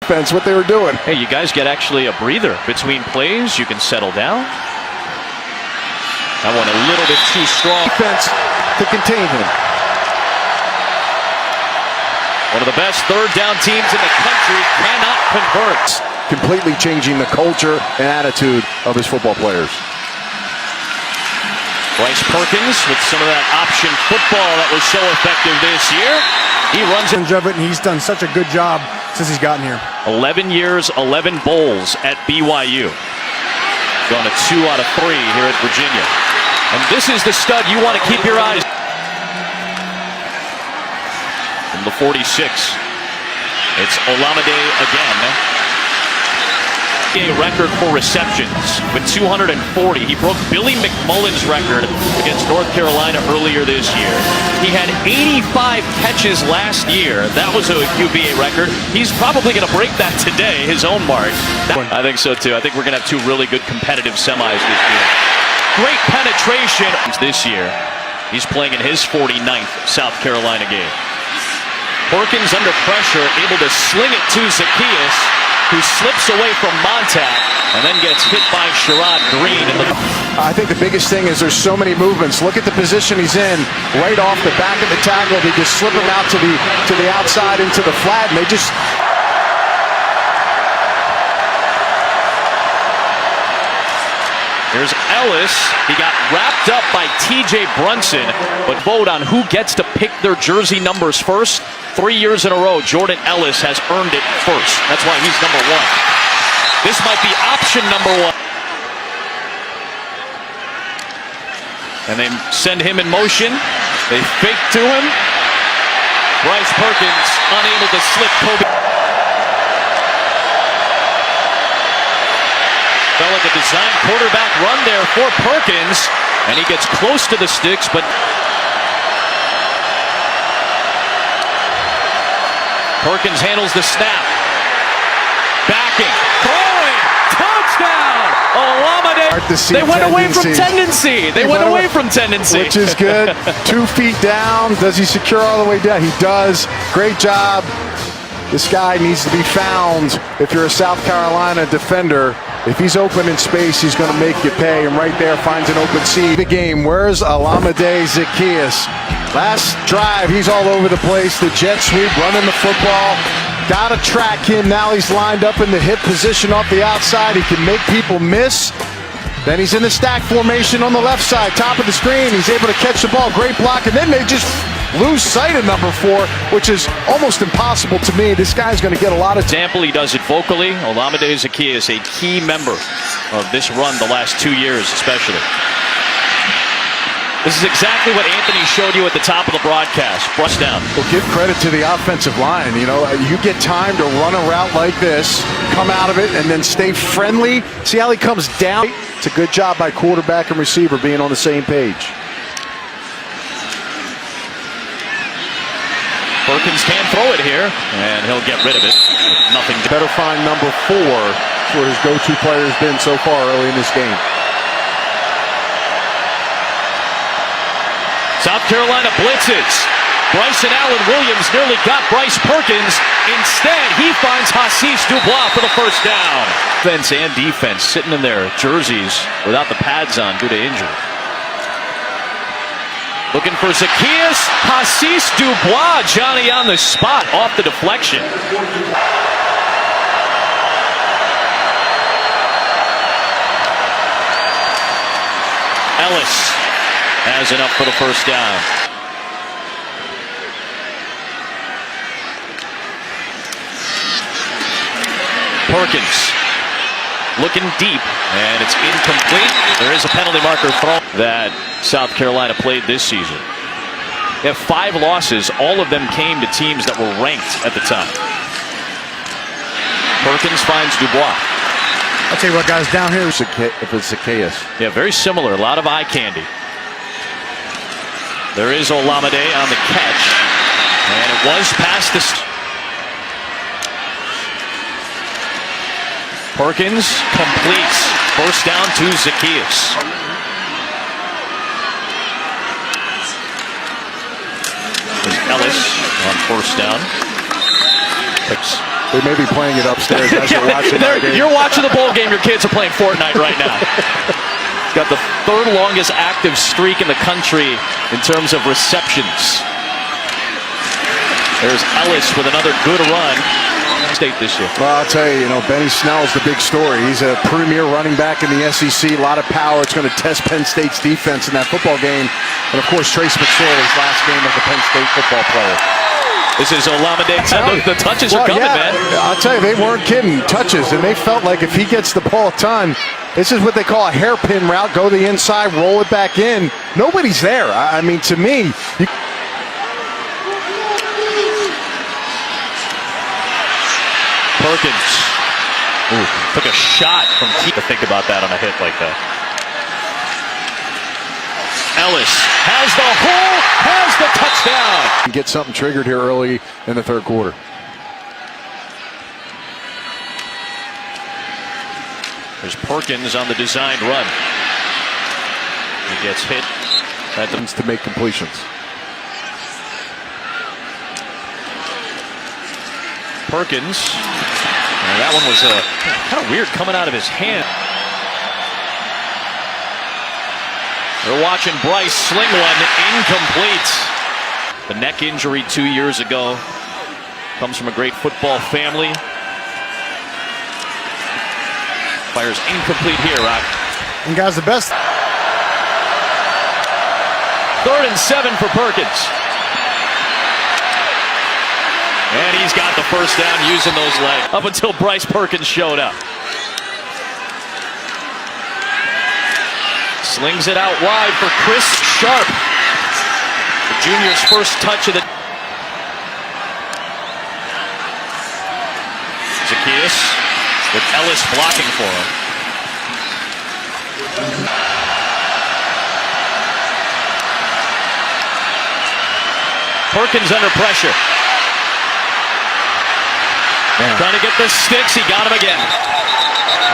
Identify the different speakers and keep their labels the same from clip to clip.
Speaker 1: defense what they were doing.
Speaker 2: Hey, you guys get actually a breather between plays. You can settle down. That one a little bit too strong.
Speaker 1: Defense to contain him.
Speaker 2: One of the best third down teams in the country cannot convert.
Speaker 1: Completely changing the culture and attitude of his football players.
Speaker 2: Bryce Perkins with some of that option football that was so effective this year. He runs it,
Speaker 3: and he's done such a good job since he's gotten here.
Speaker 2: 11 years, 11 bowls at BYU. Gone to 2 out of 3 here at Virginia. And this is the stud you want to keep your eyes on. From the 46, it's Olamide again. A record for receptions with 240. He broke Billy McMullen's record against North Carolina earlier this year. He had 85 catches last year. That was a UVA record. He's probably going to break that today, his own mark. I think so too. I think we're going to have 2 really good competitive semis this year. Great penetration this year. He's playing in his 49th South Carolina game. Perkins under pressure, able to sling it to Zaccheaus, who slips away from Montag and then gets hit by Sherrod Green.
Speaker 1: I think the biggest thing is there's so many movements. Look at the position he's in. Right off the back of the tackle, they just slip him out to the outside into the flat, and they just...
Speaker 2: Here's Ellis. He got wrapped up by TJ Brunson, but vote on who gets to pick their jersey numbers first. 3 years in a row, Jordan Ellis has earned it first. That's why he's number 1. This might be option number 1. And they send him in motion. They fake to him. Bryce Perkins unable to slip Kobe. Felt like a design quarterback run there for Perkins, and he gets close to the sticks, but Perkins handles the snap. Backing, throwing, touchdown! Olamide. They went away from tendency. They went away from tendency.
Speaker 1: Which is good. 2 feet down. Does he secure all the way down? He does. Great job. This guy needs to be found if you're a South Carolina defender. If he's open in space, he's going to make you pay. And right there finds an open seat. The game. Where's Olamide Zaccheaus? Last drive, he's all over the place. The jet sweep, running the football. Got to track him. Now he's lined up in the hip position off the outside. He can make people miss. Then he's in the stack formation on the left side, top of the screen. He's able to catch the ball. Great block. And then they just lose sight of number 4, which is almost impossible to me. This guy's going to get a lot of
Speaker 2: example. He does it vocally. Olamide Zaccheaus, a key member of this run the last 2 years, especially. This is exactly what Anthony showed you at the top of the broadcast. Brush down.
Speaker 1: Well, give credit to the offensive line. You know, you get time to run a route like this, come out of it, and then stay friendly. See how he comes down? It's a good job by quarterback and receiver being on the same page.
Speaker 2: Perkins can throw it here, and he'll get rid of it. Nothing.
Speaker 1: Better find number 4. That's where his go-to player has been so far early in this game.
Speaker 2: South Carolina blitzes. Bryson Allen Williams nearly got Bryce Perkins. Instead, he finds Hasise Dubois for the first down. Offense and defense sitting in their jerseys without the pads on due to injury. Looking for Zaccheaus. Hasise Dubois, Johnny on the spot off the deflection. Ellis has enough for the first down. Perkins looking deep, and it's incomplete. There is a penalty marker thrown that South Carolina played this season. They have 5 losses. All of them came to teams that were ranked at the time. Perkins finds Dubois.
Speaker 3: I'll tell you what, guys, down here.
Speaker 1: If it's Zaccheaus.
Speaker 2: Yeah, very similar. A lot of eye candy. There is Olamide on the catch, and it was past the... Perkins completes. First down to Zaccheaus. There's Ellis on first down. Picks
Speaker 1: They may be playing it upstairs as you're watching that game.
Speaker 2: You're watching the bowl game. Your kids are playing Fortnite right now. Got the third longest active streak in the country in terms of receptions. There's Ellis with another good run. State this year.
Speaker 1: Well, I'll tell you, Benny Snell's the big story. He's a premier running back in the SEC. A lot of power. It's going to test Penn State's defense in that football game. And, of course, Trace McSorley's last game as a Penn State football player.
Speaker 2: This is Olamide. The touches are coming, man.
Speaker 1: I'll tell you, they weren't kidding. Touches. And they felt like if he gets the ball a ton, this is what they call a hairpin route. Go to the inside, roll it back in. Nobody's there. I mean, to me,
Speaker 2: Perkins took a shot from Keith. To think about that on a hit like that. Ellis has the hole, has the touchdown.
Speaker 1: Get something triggered here early in the third quarter.
Speaker 2: There's Perkins on the designed run. He gets hit. That
Speaker 1: means to make completions.
Speaker 2: Perkins. That one was kind of weird coming out of his hand. They're watching Bryce sling one, incomplete. The neck injury 2 years ago. Comes from a great football family. Fires incomplete here, Rock.
Speaker 3: And guys, the best.
Speaker 2: 3rd and 7 for Perkins. And he's got the first down using those legs up until Bryce Perkins showed up. Slings it out wide for Chris Sharp. The junior's first touch of the... Zaccheaus with Ellis blocking for him. Perkins under pressure.
Speaker 1: Man.
Speaker 2: Trying to get the sticks. He got him again.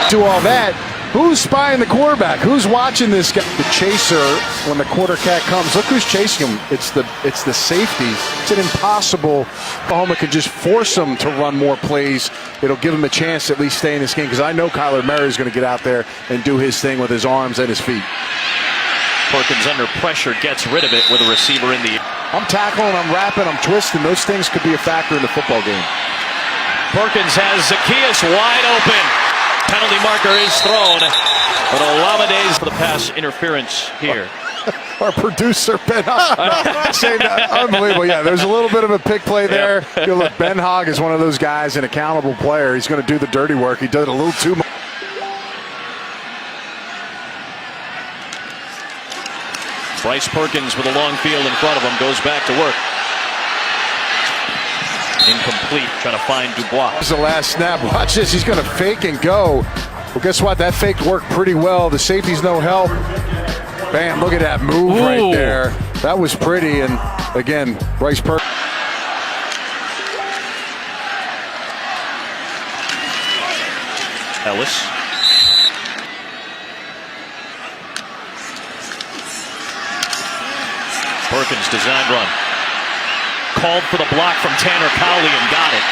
Speaker 1: Do all that. Who's spying the quarterback? Who's watching this guy? The chaser, when the quarter cat comes, look who's chasing him. It's the safeties. It's an impossible. Oklahoma could just force him to run more plays. It'll give him a chance to at least stay in this game, because I know Kyler Murray is going to get out there and do his thing with his arms and his feet.
Speaker 2: Perkins under pressure gets rid of it with a receiver in the...
Speaker 1: I'm tackling, I'm wrapping, I'm twisting. Those things could be a factor in the football game.
Speaker 2: Perkins has Zaccheaus wide open. Penalty marker is thrown, but Olamide's for the pass interference here.
Speaker 1: Our producer, Ben Hogg, saying that. Unbelievable. Yeah, there's a little bit of a pick play there.
Speaker 2: Yep.
Speaker 1: Look, Ben Hogg is one of those guys, an accountable player. He's going to do the dirty work. He did it a little too much.
Speaker 2: Bryce Perkins with a long field in front of him goes back to work. Incomplete, trying to find Dubois.
Speaker 1: This is the last snap. Watch this. He's going to fake and go. Well, guess what? That fake worked pretty well. The safety's no help. Bam, look at that move right there. That was pretty. And again, Bryce Perkins.
Speaker 2: Ellis. Perkins designed run. Called for the block from Tanner Cowley and got it.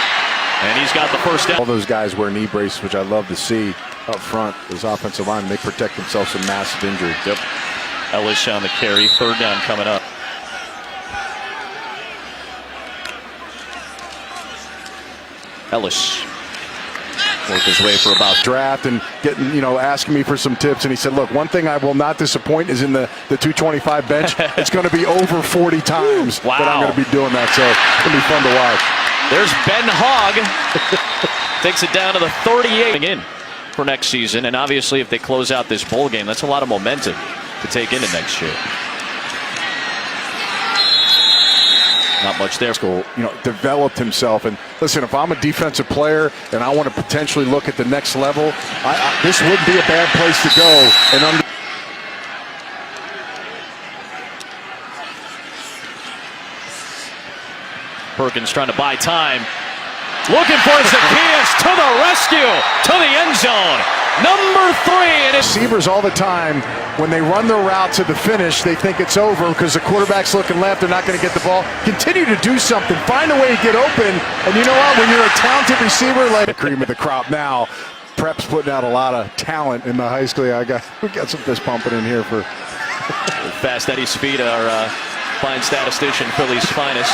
Speaker 2: And he's got the first down.
Speaker 1: All those guys wear knee braces, which I love to see up front. Those offensive linemen, they protect themselves from massive injury.
Speaker 2: Yep. Ellis on the carry. 3rd down coming up. Ellis worked his way for about
Speaker 1: draft and getting, asking me for some tips. And he said, look, one thing I will not disappoint is in the 225 bench. It's going to be over 40 times that I'm going to be doing that. So it's going to be fun to watch.
Speaker 2: There's Ben Hogg. Takes it down to the 38 in for next season. And obviously, if they close out this bowl game, that's a lot of momentum to take into next year. Not much there.
Speaker 1: Developed himself. And listen, if I'm a defensive player and I want to potentially look at the next level, this wouldn't be a bad place to go. And
Speaker 2: Perkins trying to buy time. Looking for Zaccheaus to the rescue, to the end zone. Number 3. And it's
Speaker 1: Receivers all the time, when they run their route to the finish, they think it's over because the quarterback's looking left, they're not going to get the ball. Continue to do something. Find a way to get open. And you know what? When you're a talented receiver, like the cream of the crop now, Prep's putting out a lot of talent in the high school. We got some fist pumping in here for
Speaker 2: Fast Eddie Speed, our fine statistician, Philly's finest.